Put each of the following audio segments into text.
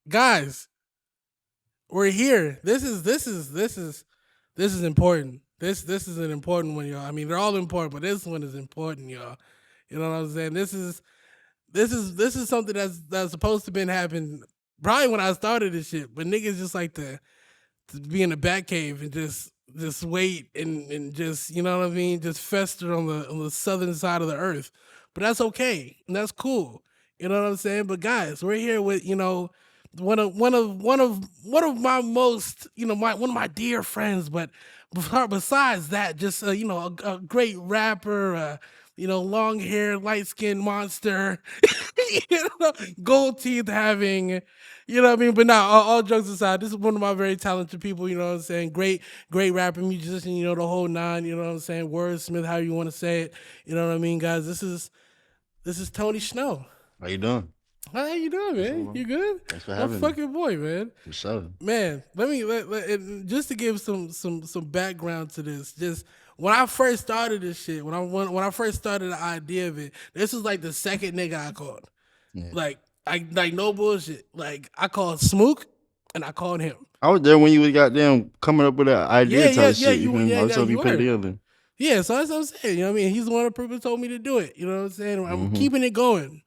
guys, we're here. This is important. This is an important one, y'all. I mean, they're all important, but this one is important, y'all. You know what I'm saying? This is something that's supposed to been happening probably when I started this shit, but niggas just like to be in the back cave and just wait and just you know what I mean, just fester on the southern side of the earth. But that's okay. And that's cool. You know what I'm saying? But guys, we're here with, one of my most, one of my dear friends, but besides that, just a great rapper, long hair, light skinned monster, gold teeth having, you know what I mean? But now, all jokes aside, this is one of my very talented people, you know what I'm saying? Great rapper, musician, the whole nine, you know what I'm saying? Wordsmith, how you want to say it, you know what I mean, guys? This is Tony Shhnow. How you doing? How you doing, man? You good? Thanks for My having me. fucking boy, man. For sure. Man, and just to give some background to this. Just when I first started this shit, when I first started the idea of it, this was like the second nigga I called. Yeah. Like no bullshit. Like I called Smook and I called him. I was there when you was goddamn coming up with that idea Yeah, type yeah, shit. you- You yeah, I was yeah, hoping you you put it were. together. Yeah, so that's what I'm saying. You know what I mean? He's the one who told me to do it. You know what I'm saying? I'm Mhm. keeping it going.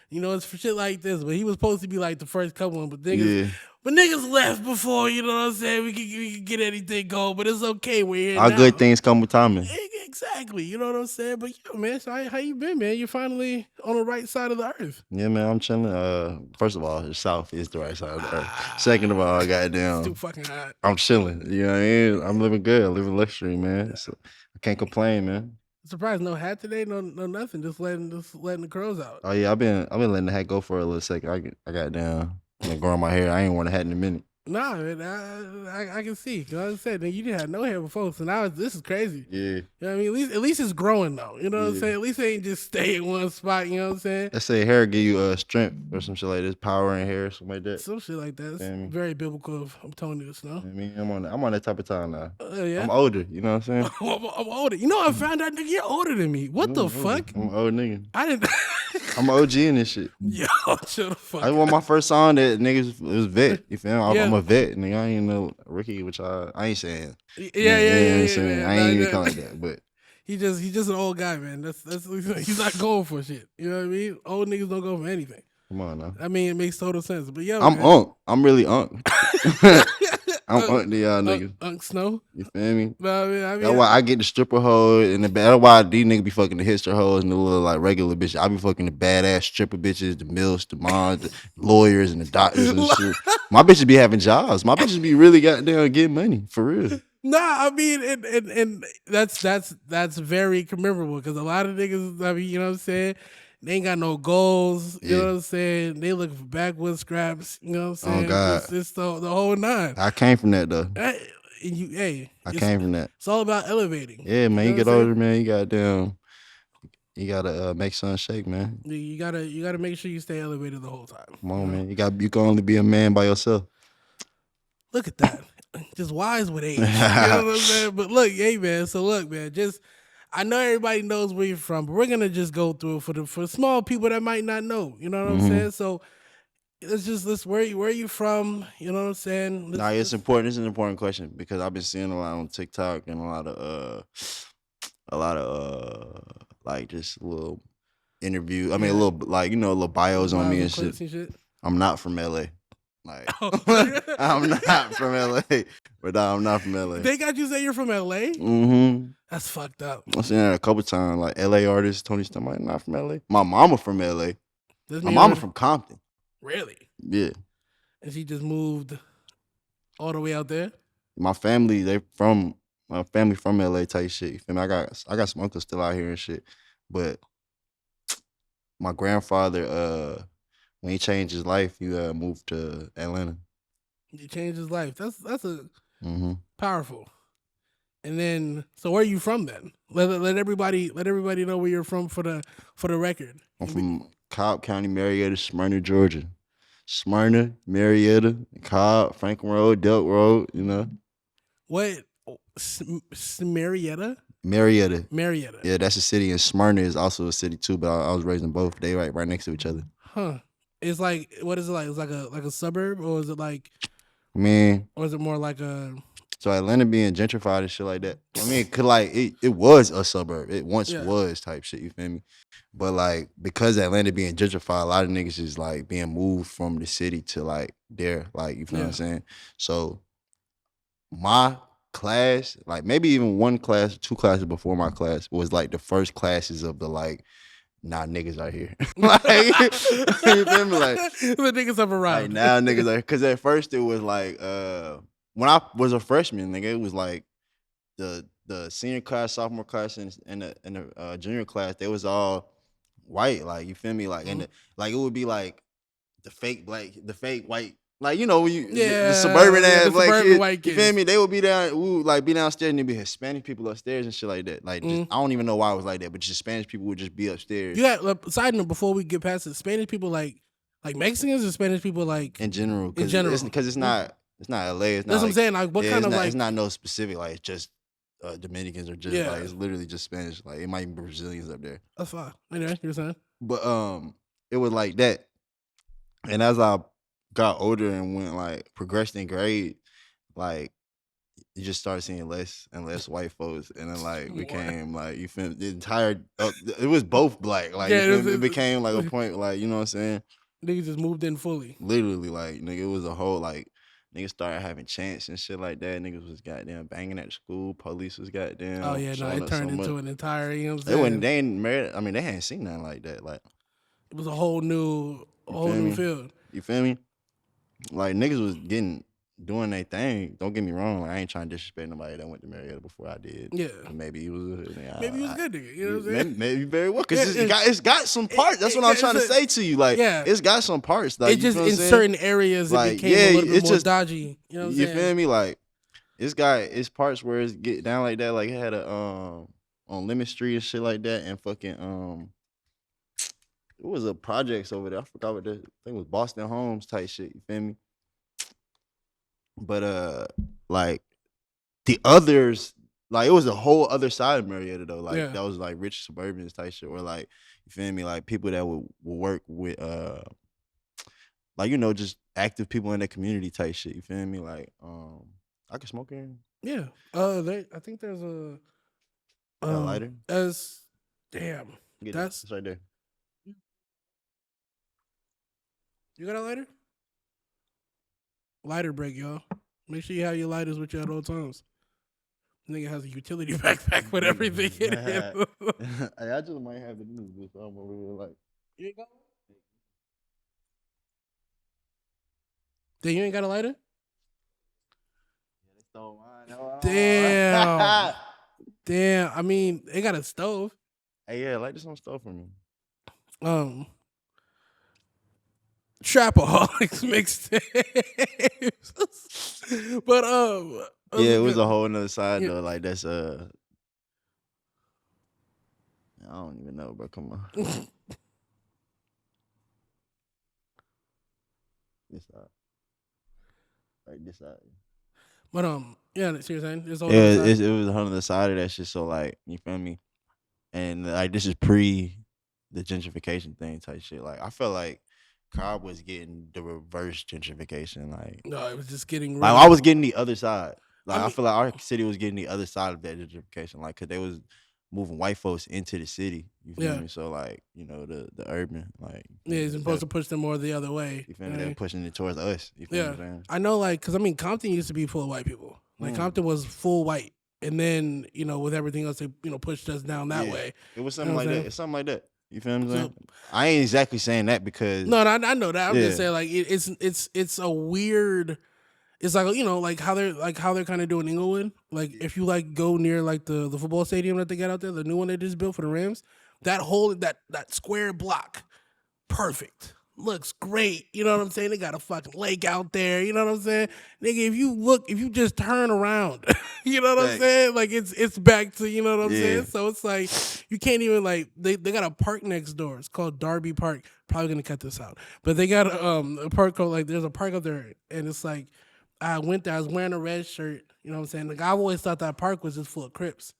It's for shit like this. But he was supposed to be like the first couple one, Yeah. but niggas left before, you know what I'm saying? We could get anything going, but it's okay. We're here All now. good things come with timing. Exactly. You know what I'm saying? But yo, man, so how you been, man? You're finally on the right side of the earth. Yeah, man, I'm chilling. First of all, the South is the right side of the earth. Second of all, It's too goddamn, fucking hot. I'm chilling. You know what I mean? I'm living good. I live in luxury, man. So I can't complain, man. Surprised, no hat today, no nothing. Just letting the crows out. Oh yeah, I've been letting the hat go for a little second. I got down, growing my hair. I ain't worn a hat in a minute. Nah, man, I can see. Cause like I said, you didn't have no hair before, so now this is crazy. Yeah. You know what I mean? At least it's growing though. You know what I'm Yeah. saying? At least it ain't just stay in one spot. You know what I'm saying? They say hair give you strength or some shit like this, power in hair, something like that. Some shit like that. It's Feel me? very biblical of Tony to Snow. I mean, I'm on that type of time now. Yeah. I'm older, you know what I'm saying? I'm older. You know, I found out, nigga, you're older than me. What the fuck? I'm an old nigga. I didn't. I'm an OG in this shit. Yo, chill the fuck. I want my first song that niggas was vet. You feel me? Yeah. I'm a vet, nigga. I ain't no rookie, which I ain't saying. Yeah. ain't saying. Yeah. I ain't even calling that, but He's just an old guy, man. That's he's not going for shit. You know what I mean? Old niggas don't go for anything. come on now. I mean, it makes total sense. But yo, I'm man. unk. I'm really unk. I'm unk to y'all niggas. Unk Snow. You feel me? No, I mean, That's why I get the stripper hoe and the that's why these niggas be fucking the hipster hoes and the little like regular bitches. I be fucking the badass stripper bitches, the milfs, the moms, the lawyers, and the doctors and shit. My bitches be having jobs. My bitches be really goddamn getting money for real. Nah, I mean, and that's very commemorable because a lot of niggas, I mean, you know what I'm saying? They ain't got no goals. You know what I'm saying? They looking for backwoods scraps. You know what I'm saying? Oh God, it's the whole nine. I came from that though. I came from that. It's all about elevating. Yeah, man. You know get what I'm older, man. You gotta make something shake, man. You gotta make sure you stay elevated the whole time. Come on, man. You can only be a man by yourself. Look at that. Just wise with age. You know what I'm saying? But look, hey man, so look, man, I know everybody knows where you're from, but we're gonna just go through it for small people that might not know. You know what I'm saying? So let's where you from? You know what I'm saying? Nah, it's important. It's an important question because I've been seeing a lot on TikTok and a lot of like just little interview. I mean, a little like little bios on me and shit. I'm not from LA. Like I'm not from LA, but nah, I'm not from LA. They got you say you're from LA? Mm-hmm. That's fucked up. I've seen that a couple times. Like LA artist Tony Snow, like not from LA. My mama from LA. My mama from Compton. Really? Yeah. And she just moved all the way out there? My family from LA type shit. You feel me? I got some uncles still out here and shit. But my grandfather, when he changed his life, he moved to Atlanta. He changed his life. That's a powerful. And then, so where are you from then? Let everybody know where you're from for the record. I'm from Cobb County, Marietta, Smyrna, Georgia. Smyrna, Marietta, Cobb, Franklin Road, Delk Road. You know what? Marietta. Yeah, that's a city, and Smyrna is also a city too. But I was raised in both. They right next to each other. Huh. It's like, what is it like? It's like a suburb, or is it like, I mean, or is it more like a so Atlanta being gentrified and shit like that. I mean, it could like it was a suburb. It once yeah was type shit. You feel me? But like because Atlanta being gentrified, a lot of niggas is like being moved from the city to like there. Like you feel what I'm yeah saying? So my class, like maybe even one class, two classes before my class was like the first classes of the like, nah, niggas are here. Like you feel me? the niggas have Like arrived. now niggas are, cause at first it was like when I was a freshman, nigga, it was like the senior class, sophomore class, and the junior class, they was all white. Like you feel me? Like Mhm. like it would be like the fake black, the fake white. Like you know when you the suburban Yeah, ass the black suburban kids, white you feel kids. me? They would be down, we would like be downstairs and there'd be Hispanic people upstairs and shit like that. Like just Mm. I don't even know why it was like that, but just Spanish people would just be upstairs You got side note before we get past it. Spanish people like Mexicans, or Spanish people like in general, in cause general. cause it's Mm. not LA. It's That's not what I'm like saying. Like, what yeah, kind of it's like not no specific. Like it's just Dominicans or just like yeah, it's literally just Spanish. Like it might even be Brazilians up there. that's fine. Anyway, you're saying But it was like that. And as I got older and went like progressed in grade, like you just started seeing less and less white folks, and then like more. became like you feel the entire it was both black. Like you Yeah, feel me? It became like a point like you know what I'm saying. niggas just moved in fully. Literally, like nigga, it was a whole like niggas started having chants and shit like that. Niggas was goddamn banging at the school. Police was Oh goddamn yeah, no, showing it up so turned much. into an entire. You know what I'm They wouldn't. saying? They ain't married. I mean, they hadn't seen nothing like that. Like It was a you whole feel new me? field. You feel me? Like niggas was getting doing their thing. Don't get me wrong. Like I ain't trying to disrespect nobody that went to Marietta before I did. Yeah, Maybe he was. maybe he was a good nigga. You know what I'm saying? Maybe very well Yeah, because it's got some parts. That's what I'm trying to say to you. Like yeah. it's got some parts. Like It you just feel what I'm in saying? certain areas it Like became yeah, a little bit it's more just dodgy. You know what I'm you saying? feel me? Like it's parts where it's get down like that. Like it had a on Lemon Street and shit like that, and fucking it was a projects over there. I forgot what that thing was. Boston Homes type shit. You feel me? But like the others, like it was a whole other side of Marietta though. Like Yeah. that was like rich suburbans type shit, or like you feel me? Like people that would work with like you know just active people in the community type shit. You feel me? Like I could smoke here. Yeah. I think there's a Got a lighter? as damn. Get it. That's It's right there. you got a lighter? Lighter break, y'all. Make sure you have your lighters with you at all times. Nigga has a utility backpack with everything in it. I just might have it in this bitch. I don't really like. You ain't got Then you ain't got a lighter? Yeah, they stole mine. Hold Damn. on. Damn. I mean, they got a stove. Hey, yeah, like this some stuff from me. Um Trapaholics mixtapes. But Yeah, it was a whole nother side though. Like that's I don't even know, bro. Come on. This side. Like this side. But yeah, see what I'm saying? There's a whole Yeah, other side. it was a whole nother side of that shit. So like, you feel me? And like this is pre the gentrification thing type shit. Like I felt like Cobb was getting the reverse gentrification. No, it was just getting Like real. I was getting the other side. Like I I, mean- feel like our city was getting the other side of that gentrification. Like cause they was moving white folks into the city. You feel Yeah. me? So like, you know, the urban, like Yeah, it's supposed to push them more the other way. you feel me? They're pushing it towards us. You feel Yeah. what I'm saying? I know, like, because I mean, Compton used to be full of white people. Like, Compton was full white. And then, you know, with everything else, they, you know, pushed us down that way. It was something You know what like I'm that. saying? It's something like that. You feel what I'm So- saying? I ain't exactly saying that because No, I know that. I'm Yeah. just saying, like, it's a weird. It's like, you know, like how they're kind of doing Inglewood. Like if you like go near like the football stadium that they got out there, the new one they just built for the Rams, that whole that square block, perfect. Looks great. You know what I'm saying? They got a fucking lake out there. You know what I'm saying? Nigga, if you just turn around, you know what I'm Thanks. saying? Like it's back to, you know what I'm Yeah. saying? So it's like you can't even like they got a park next door. It's called Darby Park. Probably gonna cut this out. But they got a park called like there's a park up there and it's like I went there, I was wearing a red shirt, you know what I'm saying? Like I always thought that park was just full of Crips.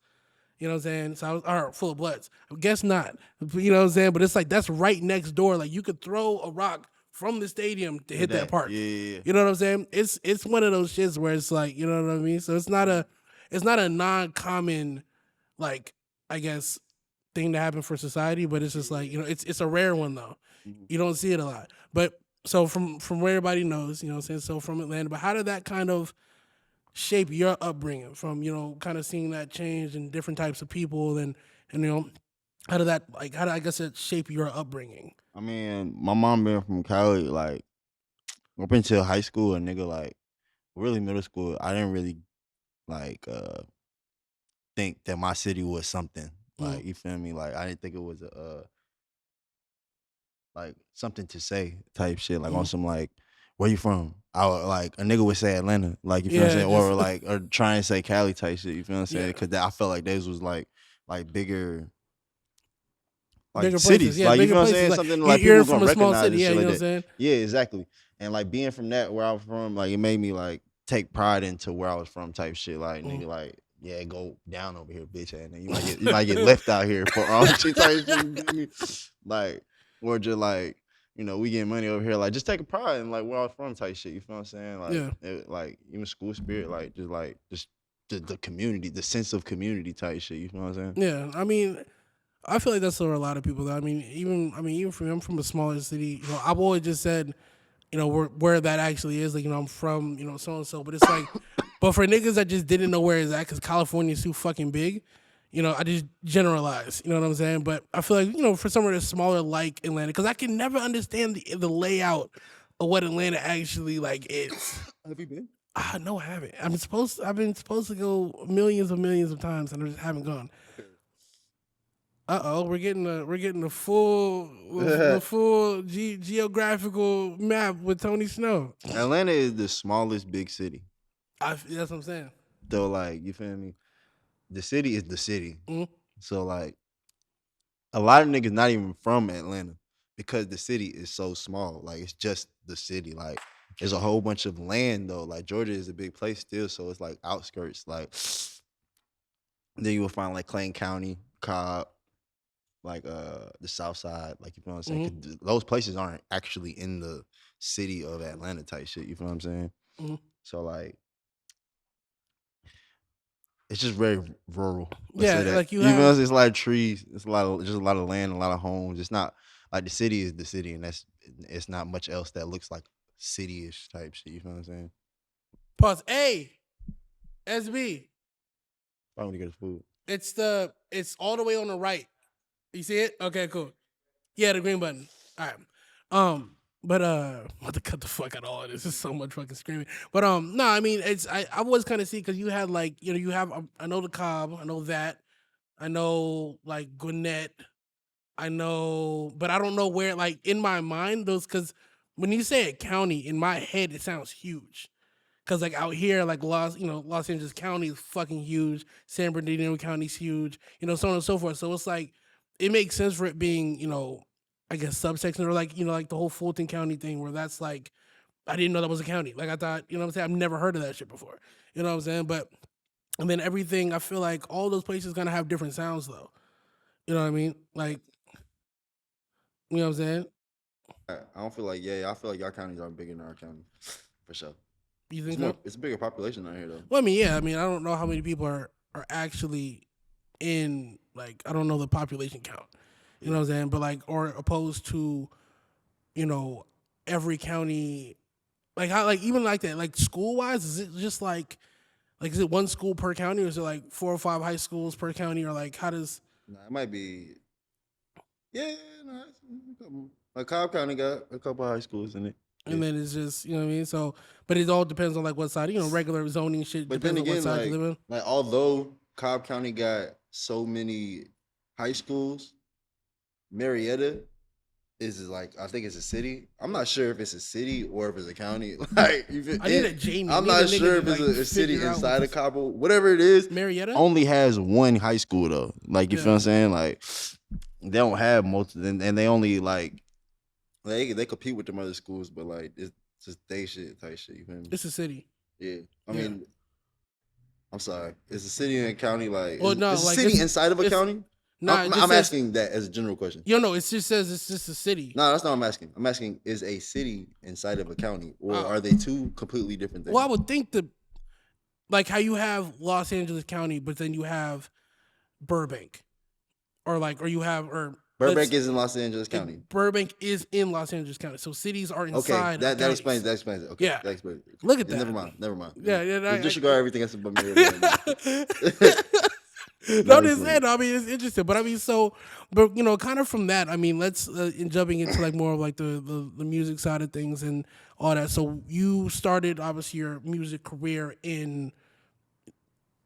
You know what I'm saying? So I was or full of Bloods. I guess not. You know what I'm saying? But it's like that's right next door. Like you could throw a rock from the stadium to hit that that. park. Yeah. You know what I'm saying? It's one of those shits where it's like, you know what I mean? So it's not a non-common, like, I guess, thing to happen for society, but it's just like, it's a rare one though. Mhm. You don't see it a lot. But so from where everybody knows, you know what I'm saying? So from Atlanta, but how did that kind of shape your upbringing from, kind of seeing that change in different types of people and how did I guess it shape your upbringing? I mean, my mom being from Cali, like up until high school, a nigga like really middle school, I didn't really like think that my city was something. Mm, Like, you feel me? Like, I didn't think it was a like something to say type shit. Like on mm. some like, where you from? I would, like a nigga would say Atlanta, like you feel what I'm Yeah, saying, just or try and say Cali type shit. You feel what I'm saying? yeah, Because I felt like those was like bigger like bigger places. cities. Yeah, Like you bigger feel what I'm places. saying? Like Something like you're people from gonna a small recognize city. and Yeah, shit you like know what I'm that. saying. Yeah, exactly. And like being from that where I'm from, like it made me like take pride into where I was from type shit. Like Mm. nigga, like yeah, go down over here, bitch. And you might get left out here for all shit type shit. You feel me? Like or just like we getting money over here. Like just take a pride in like where I was from type shit. You feel what I'm saying? Like Yeah, like even school spirit, like just the community, the sense of community type shit. You feel what I'm saying? yeah. I mean, I feel like that's for a lot of people. Though. Even for me, I'm from a smaller city. I've always just said, where that actually is. Like, I'm from, so and so. But it's like, but for niggas that just didn't know where it's at because California is too fucking big. I just generalize. You know what I'm saying? But I feel like for somewhere that's smaller like Atlanta, because I can never understand the layout of what Atlanta actually like is. Have you been? No, I haven't. I've been supposed to go millions of times, and I just haven't gone. We're getting the full geographical map with Tony Shhnow. Atlanta is the smallest big city. That's what I'm saying. Though, like, you feel me? The city is the city. Mhm. So, like, a lot of niggas not even from Atlanta because the city is so small. Like, it's just the city. Like, there's a whole bunch of land though. Like, Georgia is a big place still, so it's like outskirts. Like, then you will find like Clayton County, Cobb, like the South Side. Like, you feel what I'm saying? Mhm. 'Cause those places aren't actually in the city of Atlanta type shit. You feel what I'm saying? Mhm. So like it's just very rural. Let's say Yeah, that. like you You know, have it's a lot of trees. It's just a lot of land, a lot of homes. It's not like the city is the city, and it's not much else that looks like city-ish type shit. You know what I'm saying? pause. A SB. Probably to get his food. It's all the way on the right. You see it? Okay, cool. Yeah, the green button. All right. But I'm about to cut the fuck out of all of this. There's so much fucking screaming. But no, I mean I was kind of see because you had like you have I know the Cobb, I know that, I know like Gwinnett, I know, but I don't know where like in my mind those because when you say a county in my head it sounds huge. Cause like out here, like Los Angeles County is fucking huge. San Bernardino County's huge. So on and so forth. So it's like it makes sense for it being, I guess subsection or like like the whole Fulton County thing where that's like I didn't know that was a county. Like I thought, what I'm saying, I've never heard of that shit before. You know what I'm saying? But and then everything, I feel like all those places gonna have different sounds though. You know what I mean? Like you know what I'm saying? I don't feel like I feel like y'all counties are bigger than our county for sure. You It's think more. so? It's a bigger population out here though. Well, I mean, yeah. I mean, I don't know how many people are actually in like I don't know the population count. You know Yeah. what I'm saying? But like or opposed to, you know, every county like how like even like that, like school wise, is it just like is it one school per county or is it like 4 or 5 high schools per county or like how does Nah, it might be. Yeah, no, like Cobb County got a couple high schools in it. and Yeah. then it's just you know what I mean? So but it all depends on like what side, regular zoning shit But then depends on what again, side you live in. like although Cobb County got so many high schools, Marietta is like I think it's a city. I'm not sure if it's a city or if it's a county. Like I need a Jamie. I I'm need a not nigga sure to if it's like a city figure out what inside of this Cabo. Whatever it is, Marietta? only has one high school though. Like you feel what Yeah. I'm saying? Like they don't have most of them, and they only like they compete with them other schools, but like it's just they shit type shit. You feel me? It's a city. Yeah. I Yeah. mean, I'm sorry. It's a city and county like Well, no, it's a like city inside of a it's county. Nah, it just I'm says asking that as a general question. you know. It just says it's just a city. No, that's not what I'm asking. I'm asking, is a city inside of a county, or are Uh, they two completely different well, I things? would think that like how you have Los Angeles County, but then you have Burbank, or you have or Burbank is in Los Angeles County. Burbank is in Los Angeles County, so cities are Okay, inside of that counties. explains it. Okay, Yeah, that explains it. look at Yeah, never that. mind. Never mind. Yeah, Just yeah. disregard everything else about me. No, That this explains saying. it. I mean, it's interesting, but I mean, but kind of from that. I mean, let's in jumping into like more of like the music side of things and all that. So you started obviously your music career in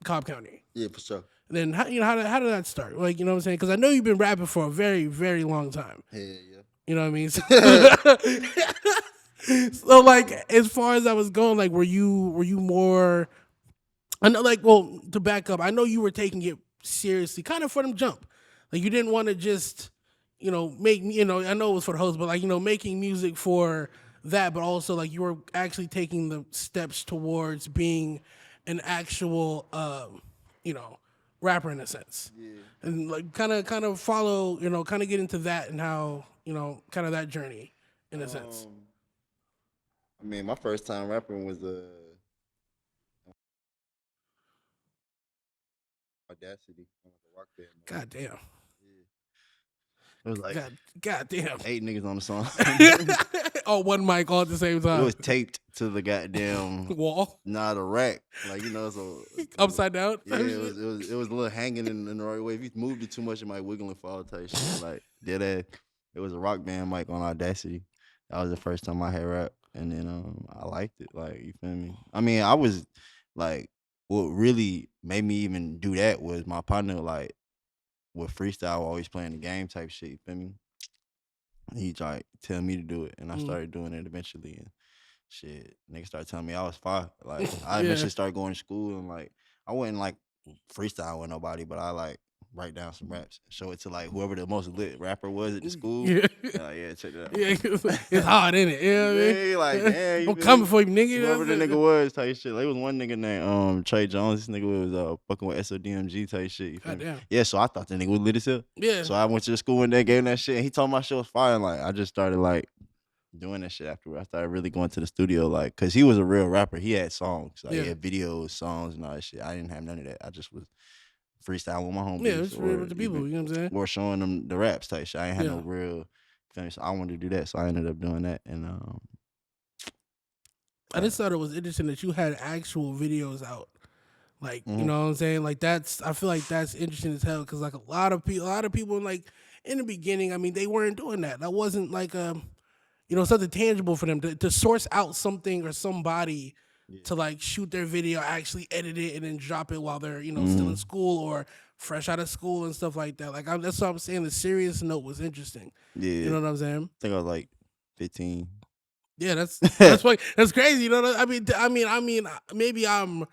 Cobb County. Yeah, for sure. Then how did that start? Like what I'm saying? Because I know you've been rapping for a very very long time. Yeah, You know what I mean? yeah. So like as far as I was going, like were you more? I know, like, well, to back up, I know you were taking it seriously, kind of for them jump. Like, you didn't want to just, make, I know it was for the host, but like, making music for that, but also like you were actually taking the steps towards being an actual, rapper in a sense, Yeah. and like kind of follow, kind of get into that and how, kind of that journey in a sense. I mean, my first time rapping was Audacity on like a rock band. God damn. Yeah. It was like God damn. 8 niggas on the song. Oh, one mic all at the same time. It was taped to the goddamn wall, the rack. Like so upside down. yeah, it was a little hanging in the right way. If you moved it too much, it might wiggle and fall type shit. Like dead ass. It was a rock band mic on Audacity. That was the first time I had rap, and then I liked it. Like you feel me? I mean, I was like, what really made me even do that was my partner like with freestyle always playing the game type shit. You feel me? He tried to tell me to do it, and I started doing it eventually. And shit, niggas started telling me I was fine. Like I eventually started going to school, and like I wouldn't like freestyle with nobody, but I like write down some raps, show it to like whoever the most lit rapper was at the school. Yeah, Like, yeah, check that out. yeah, it's hard, ain't it? You know what I mean? Yeah, like damn, I'm coming for you, nigga. whoever the nigga was type shit. Like, it was one nigga named Trey Jones. This nigga was fucking with SODMG type shit. You feel me? Damn. Yeah, so I thought that nigga was lit as hell. Yeah. So I went to the school one day, gave him that shit, and he told my shit was fire. And, like I just started like doing that shit afterward. I started really going to the studio, like, cause he was a real rapper. He had songs, like he had videos, songs, and all that shit. I didn't have none of that. I just was freestyling with my homies. Yeah, it's real with the people. You know what I'm saying? Or showing them the raps type shit. I ain't had no real finish. So I wanted to do that, so I ended up doing that. And I just thought it was interesting that you had actual videos out. Like, you know what I'm saying? Like I feel like that's interesting as hell because like a lot of people like in the beginning, I mean, they weren't doing that. That wasn't like something tangible for them to source out something or somebody to like shoot their video, actually edit it, and then drop it while they're still in school or fresh out of school and stuff like that. Like that's what I'm saying. The serious note was interesting. yeah, You know what I'm saying? I think I was like 15. Yeah, that's like that's crazy. You know, I mean, maybe I'm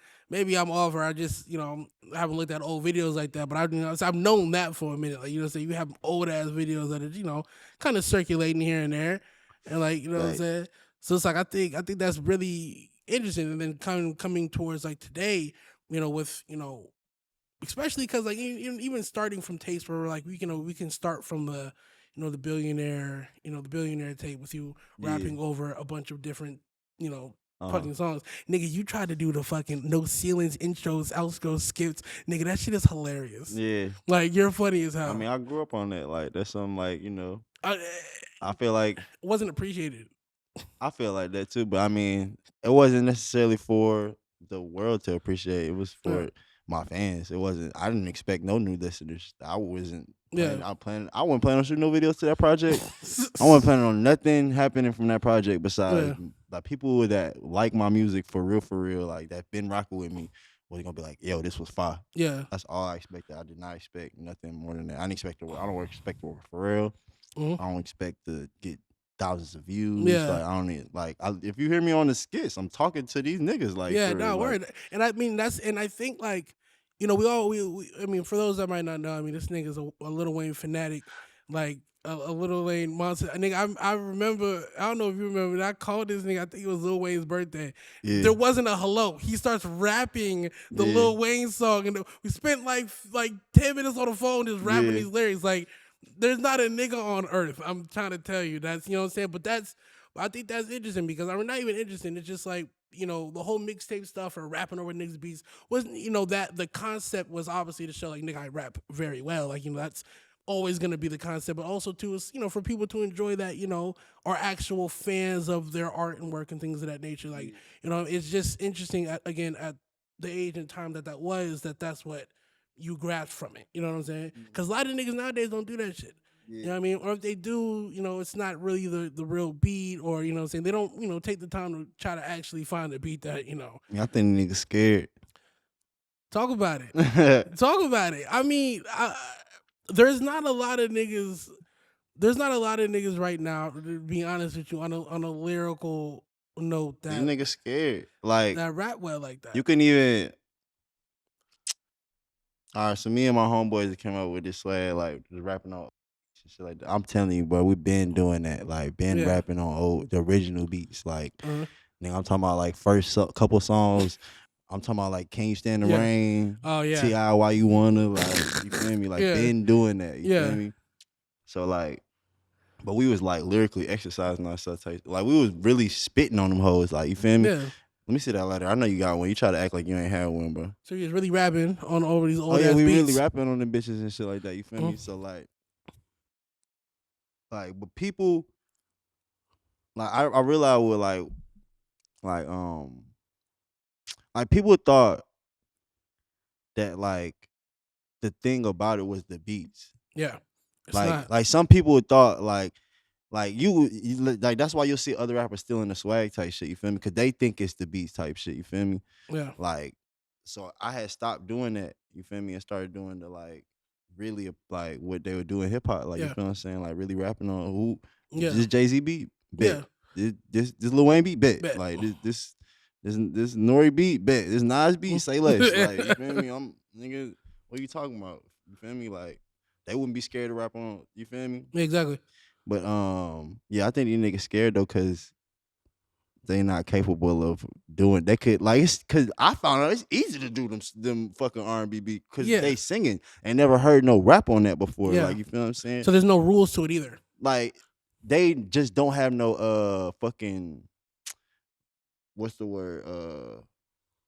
off, or I just I haven't looked at old videos like that. But I've known that for a minute. Like so you have old ass videos that are kind of circulating here and there, and like what I'm saying. So it's like I think that's really interesting. And then coming towards like today, with especially because like even starting from tapes where like we can start from the billionaire tape with you rapping over a bunch of different fucking songs. Nigga, you tried to do the fucking no ceilings intros, outros, skips. Nigga, that shit is hilarious. Yeah, like you're funny as hell. I mean, I grew up on that. Like that's something like I feel like wasn't appreciated. I feel like that too, but I mean, it wasn't necessarily for the world to appreciate. It was for my fans. It wasn't. I didn't expect no new listeners. I wasn't. I wasn't planning on shooting no videos to that project. I wasn't planning on nothing happening from that project besides like people that like my music for real, like that been rocking with me. Was gonna be like, yo, this was fire. Yeah, that's all I expected. I did not expect nothing more than that. I didn't expect I don't expect to work for real. I don't expect to get thousands of views. Yeah. Like I don't need if you hear me on the skits, I'm talking to these niggas. Like word. And I mean I think like we I mean for those that might not know, I mean this nigga's a Lil Wayne fanatic. Like a Lil Wayne monster. I think I remember. I don't know if you remember. I called this nigga. I think it was Lil Wayne's birthday. Yeah, There wasn't a hello. He starts rapping the yeah, Lil Wayne song, and we spent like 10 minutes on the phone just rapping yeah. these lyrics. Like, there's not a nigga on earth. I'm trying to tell you. That's, you know what I'm saying. But I think that's interesting because I'm not even interesting. It's just like, the whole mixtape stuff or rapping over niggas beats wasn't, that the concept was obviously to show like, nigga, I rap very well. Like, that's always going to be the concept, but also too is, for people to enjoy that, are actual fans of their art and work and things of that nature. Like, it's just interesting again at the age and time that was, that's what you grasp from it. You know what I'm saying? Because a lot of niggas nowadays don't do that shit. Yeah. You know what I mean? Or if they do, it's not really the real beat, or, what I'm saying, they don't, take the time to try to actually find a beat that, I think niggas scared. talk about it. Talk about it. I mean, there's not a lot of niggas. There's not a lot of niggas right now, to be honest with you, on a lyrical note These niggas scared. Like, that rap well like that. you can even. All right, so me and my homeboys came up with this swag, like just rapping on shit like that. I'm telling you, bro, we been doing that, like been Yeah. rapping on the original beats, like Uh-huh. nigga, I'm talking about like first couple songs. I'm talking about like Can You Stand the Yeah. Rain? Oh yeah. T.I. Why You Wanna? Like, you feel me? Like, Yeah. been doing that. You Yeah. feel me? So like, but we was like lyrically exercising ourselves. Like, we was really spitting on them hoes. Like, you feel me? Yeah. Let me see that letter. I know you got one. You try to act like you ain't had one, bro. So you're really rapping on all these old Oh yeah, ass we beats. really rapping on the bitches and shit like that. You feel me? So like, but people, like, I realized with like people thought that like the thing about it was the beats. Yeah. It's Like not. like some people thought like you like that's why you'll see other rappers still in the swag type shit. You feel me? Because they think it's the beats type shit. You feel me? Yeah. Like, so I had stopped doing that. You feel me? And started doing the like really like what they were doing hip hop. Like, you Yeah. feel what I'm saying? Like really rapping on who Yeah. this Jay-Z beat, bet. Yeah. This Lil Wayne beat, bet. Bet. Like this Nori beat, bet. This Nas beat, say less. Like, you feel me? I'm nigga, what you talking about? You feel me? Like, they wouldn't be scared to rap on, you feel me? Exactly. But yeah, I think these niggas scared though, cause they not capable of doing. They could like, it's cause I found out it's easy to do them fucking R&B beat, cause Yeah. they singing and never heard no rap on that before. Yeah. Like, you feel what I'm saying? So there's no rules to it either. Like, they just don't have no fucking, what's the word,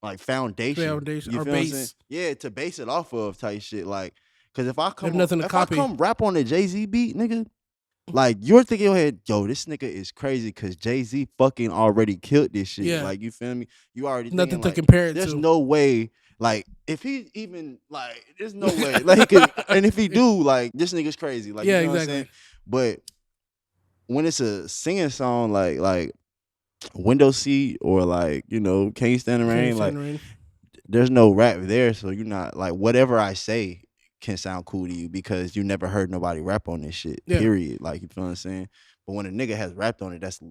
like foundation. Foundation You or feel what I'm saying? base. Yeah, to base it off of type shit. Like, cause if I come nothing to if copy. I come rap on a Jay-Z beat, nigga, like, you're thinking in your head, yo, this nigga is crazy because Jay-Z fucking already killed this shit. Yeah. Like, you feel me? You already Nothing thinking, to like, compare it there's to. no way, like, if he even, like, there's no way. Like, he could, and if he do, like, this nigga's crazy. Like, Yeah, you know exactly. what I'm saying? But when it's a singing song, like Window Seat or like, Can You Stand the Rain? Like, there's no rap there, so you're not, like, whatever I say can sound cool to you because you never heard nobody rap on this shit, Yeah. period. Like, you feel what I'm saying? But when a nigga has rapped on it, that's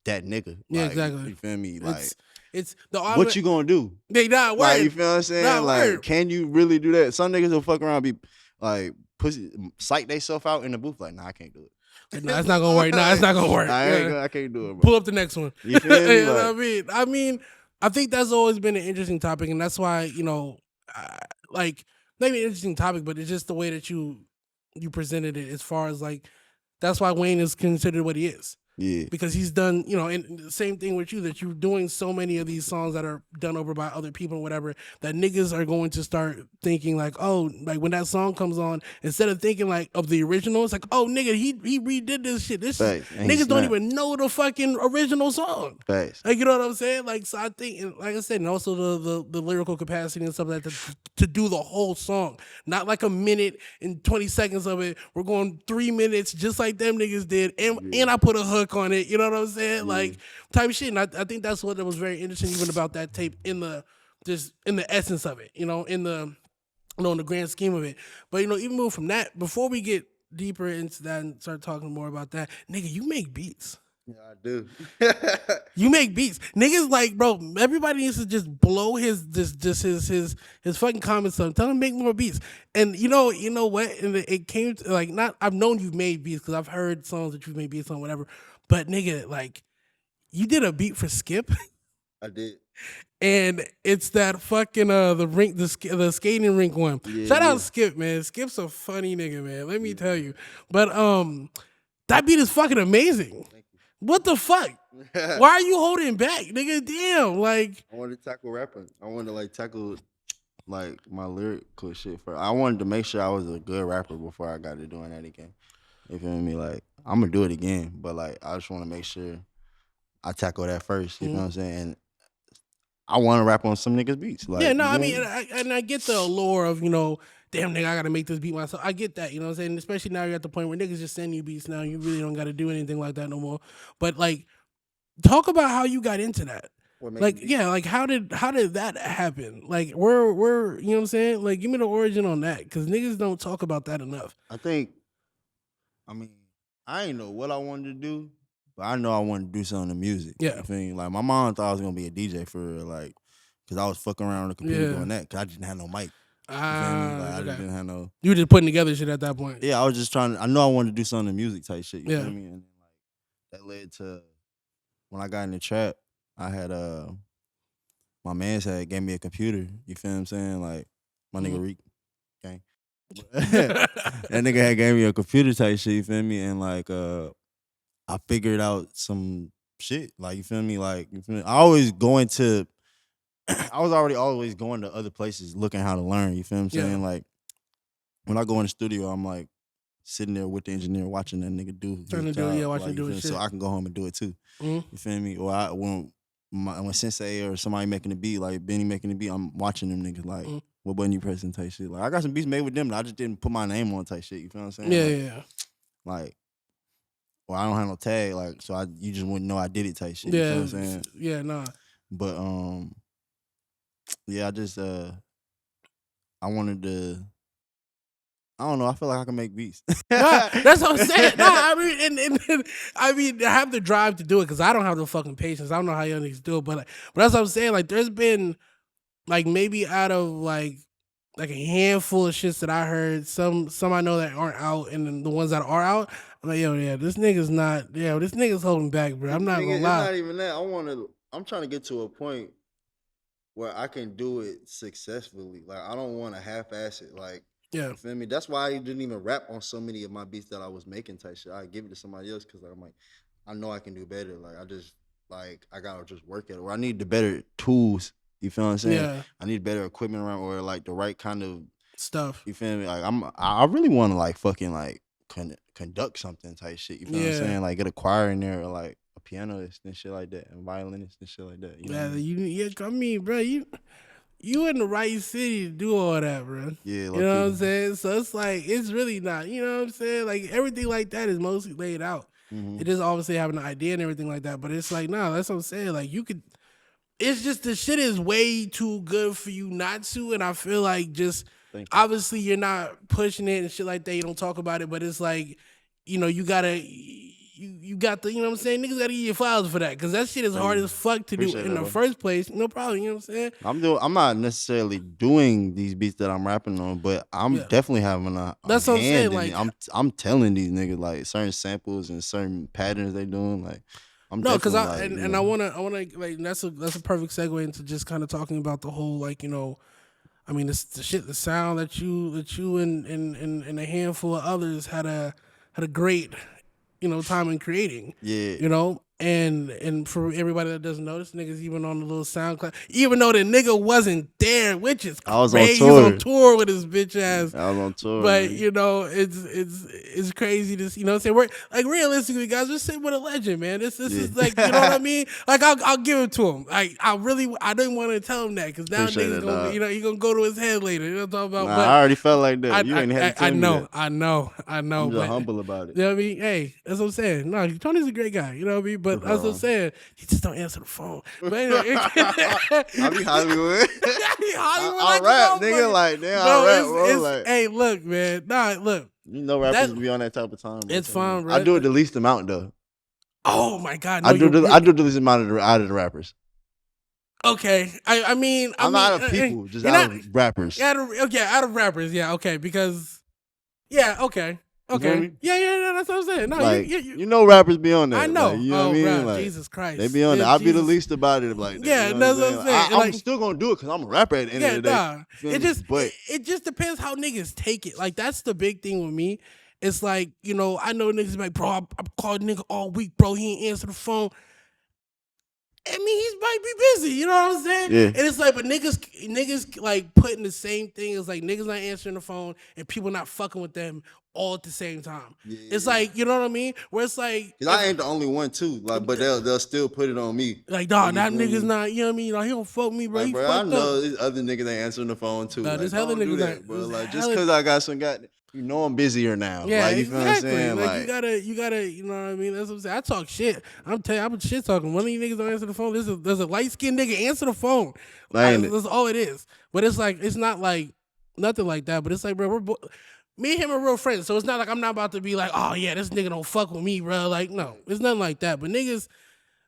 that nigga. Yeah, like, exactly. You feel me? Like, it's the what you gonna do? They not word. Like, you feel what I'm saying? Not Like, word. can you really do that? Some niggas will fuck around, be like, pussy, psych they self out in the booth, like, nah, I can't do it. Nah, it's not gonna work. Nah, it's not gonna work. I can't do it, bro. Pull up the next one. You feel me? You know what I mean? I mean, I think that's always been an interesting topic, and that's why, like, maybe an interesting topic, but it's just the way that you presented it. As far as like, that's why Wayne is considered what he is. Yeah. Because he's done, and the same thing with you, that you're doing so many of these songs that are done over by other people or whatever, that niggas are going to start thinking like, oh, like when that song comes on, instead of thinking like of the original, it's like, oh, nigga, he redid this shit. Niggas don't even know the fucking original song. Facts. Like, you know what I'm saying? Like, so I think, like I said, and also the lyrical capacity and stuff like that to do the whole song, not like a minute and 20 seconds of it. We're going 3 minutes just like them niggas did, and I put a hook on it. You know what I'm saying? Like, type of shit. And I think that's what was very interesting even about that tape in the essence of it. In the in the grand scheme of it. But even move from that, before we get deeper into that and start talking more about that, nigga, you make beats. Yeah, I do. You make beats, niggas. Like, bro, everybody needs to just blow his just his fucking comments on. Tell him to make more beats. And you know what? And it came to, like, not. I've known you've made beats because I've heard songs that you've made beats on, whatever. But nigga, like, you did a beat for Skip, I did. and it's that fucking the skating rink one. Yeah, Shout yeah. out Skip, man. Skip's a funny nigga, man. Let me tell you. But that beat is fucking amazing. Thank you. What the fuck? Why are you holding back, nigga? Damn, like. I wanted to tackle rapping. I wanted to like tackle like my lyrical shit first. I wanted to make sure I was a good rapper before I got to doing that again. You feel me? Like, I'm gonna do it again, but like I just want to make sure I tackle that first. You know what I'm saying? And I want to rap on some niggas' beats. Like, Yeah, no, I you mean, know? and I get the allure of, damn nigga, I gotta make this beat myself. I get that, you know what I'm saying? Especially now you're at the point where niggas just send you beats now. You really don't gotta do anything like that no more. But like, talk about how you got into that. Like, yeah, like how did that happen? Like, we're you know what I'm saying? Like, give me the origin on that, because niggas don't talk about that enough. I mean, I ain't know what I wanted to do, but I know I wanted to do something in music. Yeah. You feel me? Like, my mom thought I was gonna be a DJ for real, like, cause I was fucking around on the computer Yeah. doing that, cause I didn't have no mic. You feel me? Like, I Okay. just didn't have no. You were just putting together shit at that point. Yeah, I was just trying. I know I wanted to do something in music type shit. You Yeah. feel me? And like that led to when I got in the trap. I had my man said gave me a computer. You feel what I'm saying? Like my nigga Reek, gang. That nigga had gave me a computer type shit. You feel me? And like I figured out some shit. Like, you feel me? Like, you feel me? I always going to. I was already always going to other places looking how to learn. You feel what I'm saying? Yeah. Like when I go in the studio, I'm like sitting there with the engineer watching that nigga do Trying to his do it, job. yeah, watching like, him do his so shit. I can go home and do it too. Mhm. You feel me? Or when Sensei or somebody making the beat, like Benny making the beat, I'm watching them niggas like what button you pressing type shit. Like I got some beats made with them, but I just didn't put my name on type shit. You feel what I'm saying? Yeah, like, yeah. Like, well, I don't have no tag, like, so you just wouldn't know I did it type shit. Yeah, you know what I'm saying? Yeah, nah. But yeah, I just I wanted to. I don't know. I feel like I can make beats. Nah, that's what I'm saying. Nah, I mean, and I mean, I have the drive to do it because I don't have the fucking patience. I don't know how young niggas do it, but that's what I'm saying. Like, there's been like maybe out of like a handful of shits that I heard, some I know that aren't out, and then the ones that are out, I'm like, yo, yeah, this nigga's holding back, bro. I'm not gonna lie. It's not even that. I'm trying to get to a point where I can do it successfully. Like, I don't want to half-ass it. Like, Yeah. you feel me? That's why I didn't even rap on so many of my beats that I was making type shit. I give it to somebody else because I'm like, I know I can do better. Like, I gotta just work at it. Or I need the better tools. You feel what I'm saying? Yeah. I need better equipment around, or like the right kind of Stuff. You feel me? Like I really want to like fucking like conduct something type shit. You feel what I'm saying? Like get a choir in there, or like a pianist and shit like that, and violinist and shit like that. You know I mean, bro, you in the right city to do all that, bro. Yeah, you know what I'm saying? So it's like, it's really not, you know what I'm saying? Like, everything like that is mostly laid out. It is obviously having an idea and everything like that, but it's like, nah, that's what I'm saying. Like, you could, it's just the shit is way too good for you not to, and I feel like just, obviously you're not pushing it and shit like that, you don't talk about it, but it's like, you gotta, you got the, you know what I'm saying? Niggas gotta eat your flowers for that, because that shit is hard as fuck to do in the first place. No problem, you know what I'm saying? I'm not necessarily doing these beats that I'm rapping on, but I'm definitely having a That's what I'm saying. Like, I'm telling these niggas like certain samples and certain patterns they doing. Like, no, because I wanna like, that's a perfect segue into just kind of talking about the whole, like, I mean, the sound that you and a handful of others had a great, time in creating. Yeah. And for everybody that doesn't know, this nigga's even on the little SoundCloud, even though the nigga wasn't there, which is crazy. I was on tour. He's on tour with his bitch ass. I was on tour. But it's crazy to, what I'm saying? We're like, realistically, guys, we're sitting with a legend, man. This is like, you know what I mean? Like, I'll give it to him. Like, I didn't want to tell him that, because now niggas gonna, he gonna go to his head later. You know what I'm talking about? Nah, I already felt like that. You ain't had to tell me that. I know. I'm just humble about it. You know what I mean? Hey, that's what I'm saying. No, Tony's a great guy. You know what I mean? But that's what I'm saying. He just don't answer the phone. But anyway, I be Hollywood. I rap, nigga. Like, damn, I rap, bro. Like, hey, look, man. Nah, look. Rappers be on that type of time. It's fun, bro. I do it the least amount though. Oh my God, no, I do. you're I do the least amount out of the rappers. okay. I I'm not mean, out of people, just you're out not of rappers. out of okay, out of rappers. Yeah, okay, because yeah, okay, You feel okay, me? yeah, yeah, yeah. That's what I'm saying. No, Like, you you know, rappers be on I that. Like, know. you know what I Oh, mean? bro, Like, Jesus they Christ, be on that. I be the Jesus. least about it like that. You Yeah, know what I'm that's what I'm saying? saying. I'm Like, still gonna do it because I'm a rapper at the end of yeah, the day. nah. You feel me? But It just depends how niggas take it. Like that's the big thing with me. It's like I know niggas be like, bro, I called nigga all week, bro. He ain't answer the phone. I mean, he might be busy. You know what I'm saying? yeah, And it's like, but niggas like putting the same thing as like niggas not answering the phone and people not fucking with them all at the same time. It's yeah. like, you know what I mean? Where it's like, Cause I ain't the only one too. Like, but they'll still put it on me. like, Like, dog, you that feel nigga's me? not, you know what I mean? He don't fuck me, bro. Like, He bro, I fucked up. know these other niggas ain't answering the phone too. Nah, Like, this hella don't do niggas that, not. bro. This Like, just hella cause I got some I'm busier now. Yeah, Like, you feel what I'm exactly. saying? Like Like, you gotta, you know what I mean? That's what I'm saying. I talk shit. I'm telling you, I'm shit talking. One of you niggas don't answer the phone. There's a light skinned nigga answer the phone. ain't it? That's all it is. But it's like it's not like nothing like that. But it's like, bro, me and him are real friends. So it's not like I'm not about to be like, oh yeah, this nigga don't fuck with me, bro. Like no, it's nothing like that. But niggas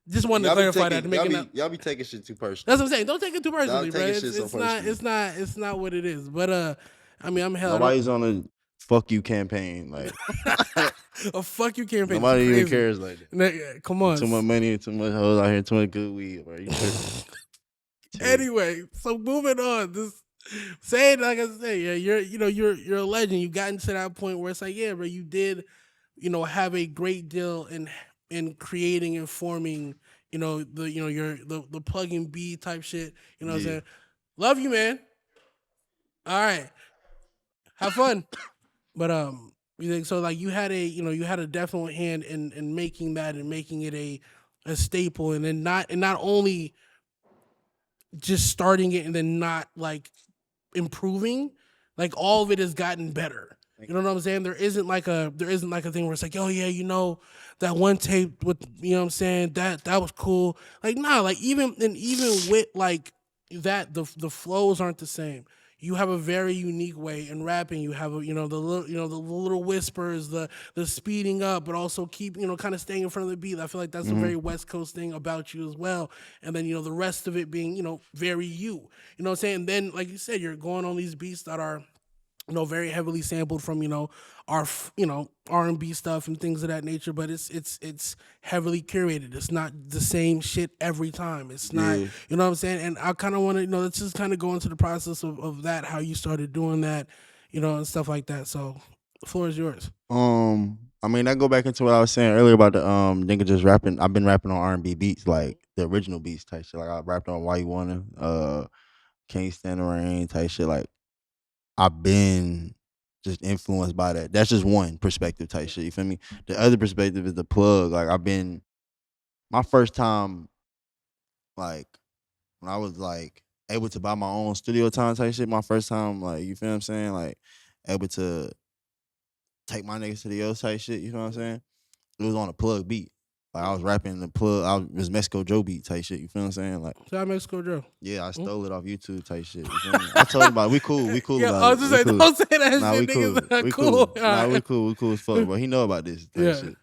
just wanted to clarify that to make it. Y'all be taking shit too That's personal. what I'm saying. Don't take it too Y'all personally, bro. taking shit so personally. It's not what it is. But I mean, I'm hell. Nobody's on a fuck you campaign. Like, A fuck you campaign is nobody even crazy. cares like that. Come on. Too much money, too much hoes out here, too much good weed. Bro. You tripping. Anyway, so moving on. This saying like I say, yeah, you're a legend. You gotten to that point where it's like, yeah, bro, you did, have a great deal in creating and forming, the plug and be type shit. You know what I'm Yeah. saying? Love you, man. All right. Have fun. But you think so like you had a definite hand in making that and making it a staple and then not only just starting it and then not like improving, like all of it has gotten better. You know what I'm saying? There isn't like a thing where it's like, oh yeah, that one tape with you know what I'm saying, that was cool. Like nah, like even with like that the flows aren't the same. You have a very unique way in rapping. You have the little whispers, the speeding up, but also keep kind of staying in front of the beat. I feel like that's a very West Coast thing about you as well. And then the rest of it being very you. You know what I'm saying? And then like you said, you're going on these beats that are very heavily sampled from our R&B stuff and things of that nature, but it's heavily curated. It's not the same shit every time. It's not, Yeah. you know what I'm saying? And I kind of want to let's just kind of go into the process of that, how you started doing that, and stuff like that. So the floor is yours. I mean, I go back into what I was saying earlier about the nigga just rapping. I've been rapping on R&B beats, like the original beats type shit. Like I rapped on Why You Wanna, Can't Stand the Rain type shit. Like I've been just influenced by that. That's just one perspective type shit. You feel me? The other perspective is the plug. Like I've been my first time, like when I was like able to buy my own studio time type shit. My first time, like you feel what I'm saying, like able to take my niggas to the O type shit. You know what I'm saying? It was on a plug beat. Like I was rapping the plug. It was Mexico Joe beat type shit. You feel what I'm saying? Like Shout out Mexico Joe. yeah, I stole it off YouTube type shit. You feel me? I told him about it. We cool. We cool Yeah, about I it. was just We saying, cool. don't say that Nah, shit, we cool. niggas. Not We cool. cool. All Nah, right. we cool. We cool as fuck. But he know about this type Yeah. shit.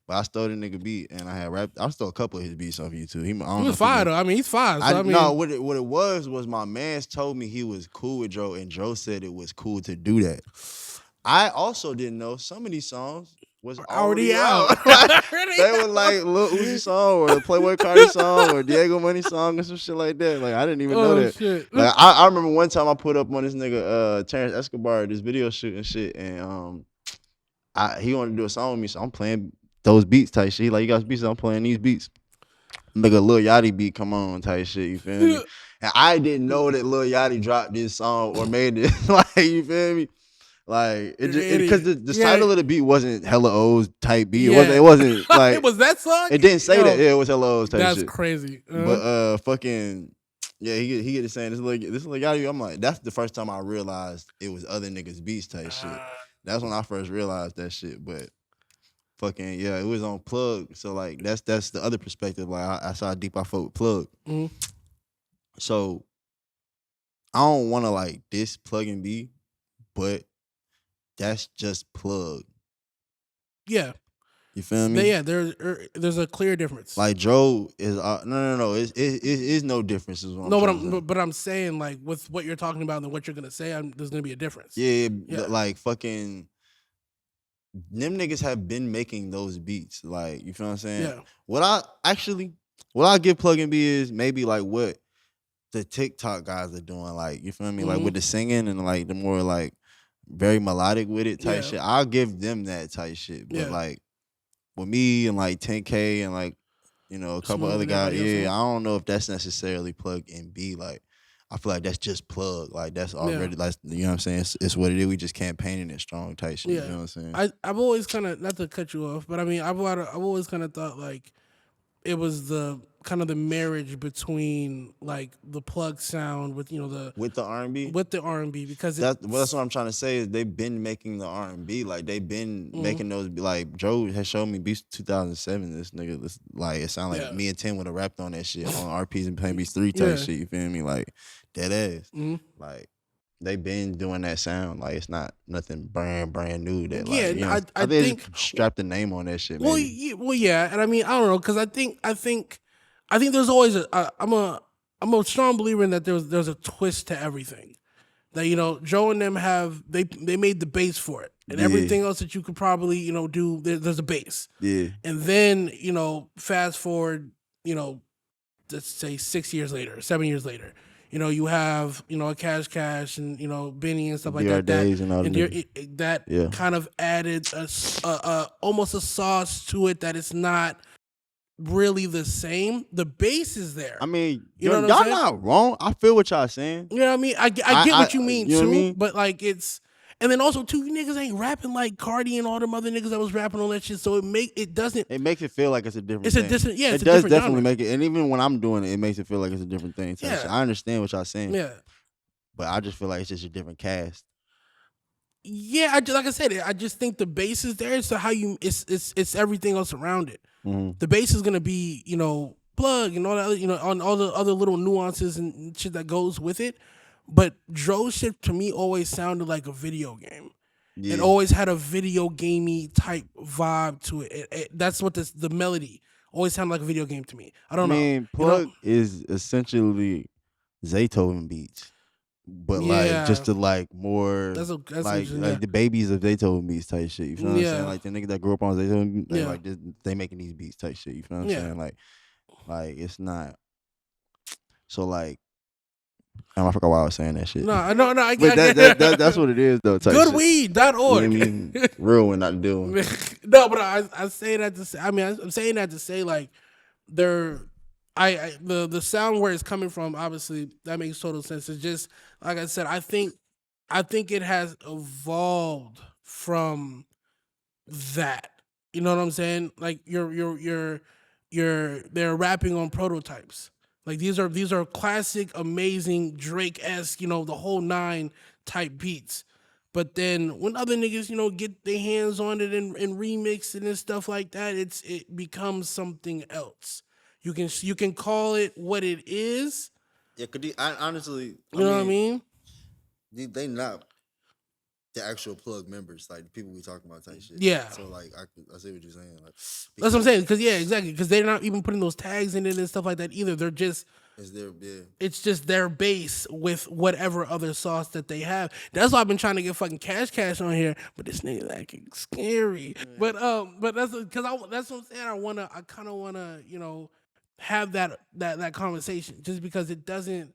But I stole the nigga beat and I had rapped. I stole a couple of his beats off YouTube. I don't He know was if he fire knew. though. I mean, he's fire. So I mean, No, what it was my man's told me he was cool with Joe, and Joe said it was cool to do that. I also didn't know some of these songs was already out. Like, they were like Lil Uzi song or the Playboy Cardi song or Diego Money song or some shit like that. Like I didn't even know Oh that. shit. Like I remember one time I put up on this nigga Terrence Escobar this video shoot and shit, and he wanted to do a song with me, so I'm playing those beats type shit. He like, you got beats, so I'm playing these beats. Nigga Lil Yachty beat come on type shit, you feel me? And I didn't know that Lil Yachty dropped this song or made it. Like, you feel me? Like it You're just an because idiot. the Yeah. title of the beat wasn't Hella O's type beat. Yeah. It wasn't like It was that song? it didn't say that. Yo, Yeah, it was Hella O's type that's shit. crazy. But fucking yeah, he get to saying this Lil Yachty. I'm like, that's the first time I realized it was other niggas beats type shit. That's when I first realized that shit. But fucking yeah, it was on plug. So like that's the other perspective. Like I saw how deep I fuck with plug. Mhm. So I don't want to like diss plug and B, but that's just plug. Yeah. You feel me? Yeah, there's a clear difference. Like Joe is no. It is no difference. Is what I'm No, trying to say. but I'm saying like with what you're talking about and what you're gonna say, there's gonna be a difference. Yeah, Yeah. like fucking them niggas have been making those beats. Like, you feel what I'm saying? Yeah. What I give Plug and B is maybe like what the TikTok guys are doing. Like, you feel me? Like with the singing and like the more like very melodic with it type shit. I'll give them that type shit. But like with me and like 10K and like, you know, a couple Smooth other and guys, everybody else, I don't know if that's necessarily Plug and B. Like, I feel like that's just Plug. Like, that's already, like, you know what I'm saying? It's what it is. We just campaigning it strong type shit. You know what I'm saying? I've always kind of, not to cut you off, but I mean, I've always kind of thought like it was the kind of the marriage between like the Plug sound with, you know, with the R&B, because that's what I'm trying to say is they've been making the R&B. Like, they've been making those. Like, Joe has shown me beats 2007. This nigga, like, it sound like me and Timm would have rapped on that shit on RPs and Pain Beats 3 type shit. You feel me? Like, dead ass. Like, they been doing that sound. Like, it's not nothing brand new. That like, you know, I think just strap the name on that shit. Maybe. Well, yeah, and I mean, I don't know, because I think there's always I'm a strong believer in that there's a twist to everything. That, you know, Joe and them they made the base for it, and everything else that you could probably, you know, do, there's a base. Yeah. And then, you know, fast forward, you know, let's say 6 years later, 7 years later, you know, you have, you know, a Cash and, you know, Benny and stuff like that. That kind of added almost a sauce to it that it's not really the same. The base is there. I mean, you know, y'all not wrong. I feel what y'all saying. You know what I mean? I get what you mean, you know too. What I mean? But like it's, and then also too, you niggas ain't rapping like Cardi and all them other niggas that was rapping on that shit. So it makes it feel like it's a different. It's thing. a different. Yeah, it does definitely make it. And even when I'm doing it, it makes it feel like it's a different thing. So I understand what y'all saying. Yeah. But I just feel like it's just a different cast. Yeah, like I said, I just think the base is there. So how it's everything else around it. The base is gonna be, you know, Plug and all that, you know, on all the other little nuances and shit that goes with it. But Dro's shit to me always sounded like a video game. Yeah. It always had a video gamey type vibe to it. That's what the melody always sounded like a video game to me. I mean, Plug is essentially Zaytoven beats. But like just to like more that's like the babies of Zaytoven beats type shit. You feel what I'm saying? Like the niggas that grew up on Zaytoven, like they making these beats type shit. You feel what I'm saying? Like it's not. So like, I forgot why I was saying that shit. No, I but that's what it is though. Goodweed.org. You know what I mean? Real one, not doing. No, but I say that to say. I mean, I'm saying that to say like the sound where it's coming from, obviously that makes total sense. It's just like I said, I think it has evolved from that. You know what I'm saying? Like they're rapping on prototypes. Like these are classic, amazing Drake-esque, you know, the whole 9 type beats. But then when other niggas, you know, get their hands on it and remix it and stuff like that, it becomes something else. You can call it what it is. Yeah, honestly, you know what I mean? They not the actual Plug members, like the people we talking about type shit. Yeah. So like I see what you're saying. Like that's what I'm saying. Because exactly. Because they're not even putting those tags in it and stuff like that either. They're just it's just their base with whatever other sauce that they have. That's why I've been trying to get fucking Cash on here, but this nigga acting scary. Yeah. But that's because that's what I'm saying. I kind of wanna, you know, have that conversation, just because it doesn't.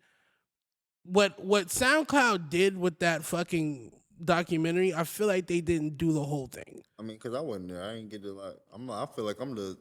What SoundCloud did with that fucking documentary, I feel like they didn't do the whole thing. I mean, because I wasn't there. I didn't get to like. I feel like I'm the.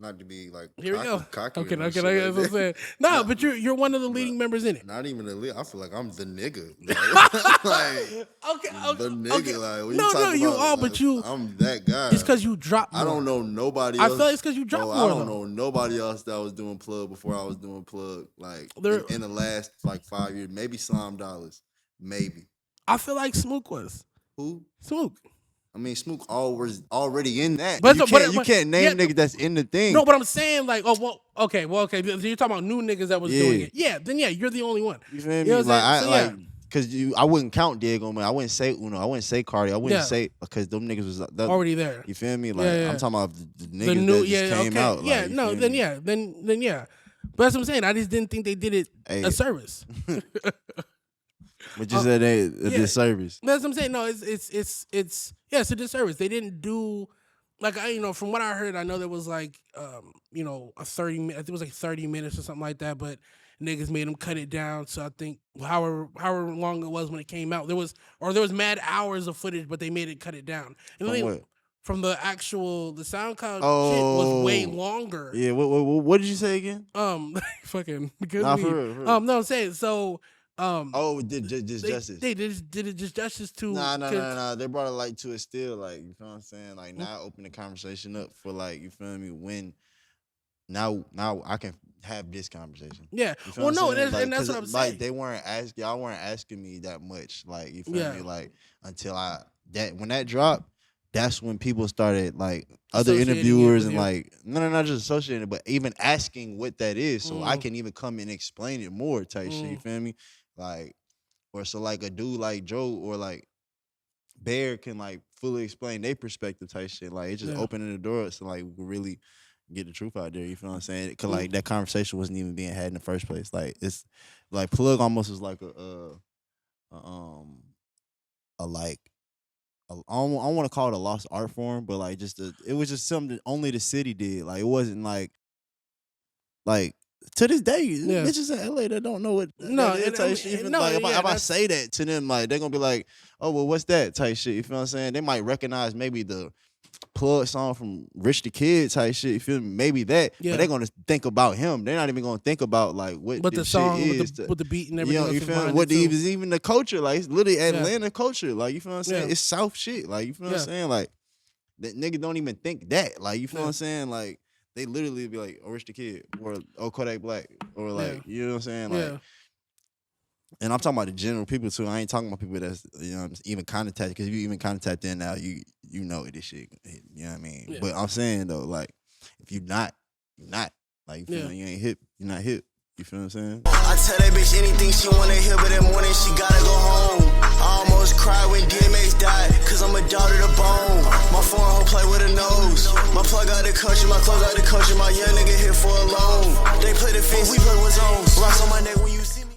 Not to be like here we go. Cocky okay, that's what I'm saying. No, but you're one of the leading members in it. Not even the lead. I feel like I'm the nigga. Okay. The nigga. Like, no, you are, like, but you. I'm that guy. It's because you dropped more. I don't know nobody else. I feel like it's because you dropped more. I don't know nobody else that was doing Plug before I was doing Plug. Like in the last like 5 years, maybe Slime Dollars, maybe. I feel like Smook was. Who? Smook. I mean, Smook already in that. But you can't name niggas that's in the thing. No, but I'm saying like, okay. You're talking about new niggas that was doing it. Yeah, then you're the only one. You feel me? You know Cause I wouldn't count Diego, man. I wouldn't say Uno. I wouldn't say Cardi. I wouldn't say because them niggas was already there. You feel me? Like I'm talking about the niggas new, that just came out. Yeah, like, no, then yeah, then yeah. But that's what I'm saying. I just didn't think they did it a service. But you said a disservice. That's what I'm saying. No, it's a disservice. They didn't do like from what I heard, I know there was like a 30 minutes. I think it was like 30 minutes or something like that, but niggas made them cut it down. So I think however long it was when it came out, there was mad hours of footage, but they made it cut it down. And from the SoundCloud shit was way longer. Yeah, what did you say again? Fucking for real. No, I'm saying so. Did justice? They did it just justice to. Nah. They brought it like to a still, like you feel what I'm saying. Like now, open the conversation up for like you feel me. When now I can have this conversation. Yeah. Well, no, and that's what I'm saying. Like y'all weren't asking me that much. Like you feel me. Like until when that dropped. That's when people started like other interviewers and like not just associating, but even asking what that is, so I can even come and explain it more type shit. You feel me? Like, or so like a dude like Joe or like Bear can like fully explain their perspective type shit. Like it's just opening the door so like we can really get the truth out there. You feel what I'm saying? Cause like that conversation wasn't even being had in the first place. Like it's like Plug almost was like I don't want to call it a lost art form, but like it was just something that only the city did. Like it wasn't like to this day, bitches in LA that don't know what if I say that to them, like they're gonna be like, oh well, what's that type shit? You feel what I'm saying? They might recognize maybe the Plug song from Rich the Kid type shit. You feel me? Maybe that, but they're gonna think about him. They're not even gonna think about like what the song is with the beat and everything. You feel me? What even the culture? Like it's literally Atlanta culture. Like you feel what I'm saying? It's South shit. Like you feel what I'm saying? Like that nigga don't even think that. Like you feel what I'm saying? Like they literally be like, "Oh, Rich the Kid," or "Oh, Kodak Black," or like you know what I'm saying? Like. And I'm talking about the general people too. I ain't talking about people that's even contacted. Because if you even contact them now, you know this shit. You know what I mean? Yeah. But I'm saying though, like if you're not like you feel you ain't hip. You're not hip. You feel what I'm saying? I tell that bitch anything she wanna hear, but in the morning she gotta go home. I almost cried when DMX died, cause I'm a daughter to bone. My foreign hoe play with a nose. My plug out the country, my clothes out the country, my young